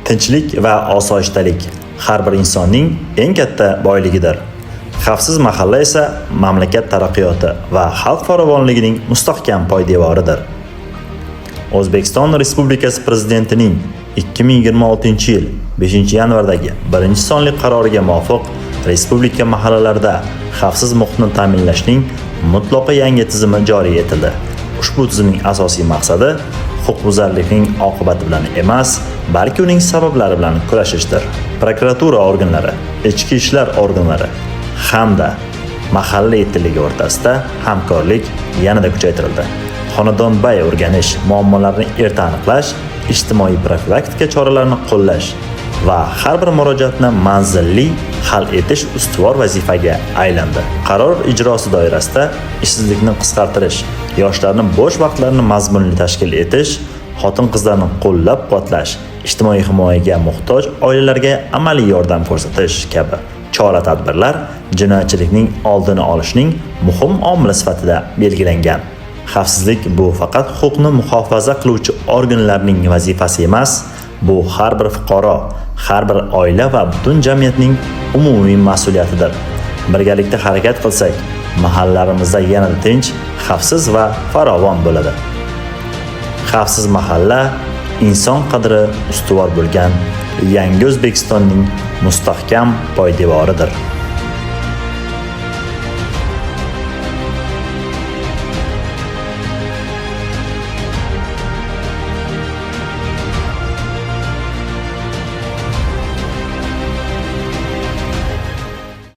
Tinchlik va osoyishtalik har bir insonning eng katta boyligidir. Xavfsiz mahalla esa mamlakat taraqqiyoti va xalq farovonligining mustahkam poydevoridir. O'zbekiston Respublikasi Prezidentining 2026-yil 5-yanvardagi 1-sonli qaroriga muvofiq respublika mahallalarida xavfsiz muhitni ta'minlashning mutlaqo yangi tizimi joriy etildi. Ushbu tizimning asosiy maqsadi huquqbuzarlikning oqibati bilan emas, balki uning sabablari bilan kurashishdir. Prokuratura organlari, ichki ishlar organlari hamda mahalla yetiligi o'rtasida hamkorlik yanada kuchaytirildi. Xonadonbay o'rganish, muammolarni erta aniqlash, ijtimoiy profilaktika choralarini qo'llash va har bir murojaatni manzilli hal etish ustuvor vazifaga aylandi. Qaror ijrosi doirasida ishsizlikni qisqartirish, yoshlarning bo'sh vaqtlarini mazmunli tashkil etish, xotin-qizlarni qo'llab-quvvatlash, ijtimoiy himoyaga muhtoj oilalarga amaliy yordam ko'rsatish kabi chora-tadbirlar jinoyatchilikning oldini olishning muhim omili sifatida belgilangan. Xavfsizlik bu faqat huquqni muhofaza qiluvchi organlarning vazifasi emas, bu har bir fuqaro, har bir oila va butun jamiyatning umumiy mas'uliyatidir. Birgalikda harakat qilsak, mahallalarimizda yanada tinch, xavfsiz va farovon bo'ladi. Xavfsiz mahalla inson qadri ustuvor bo'lgan yangi O'zbekistonning mustahkam poydevoridir.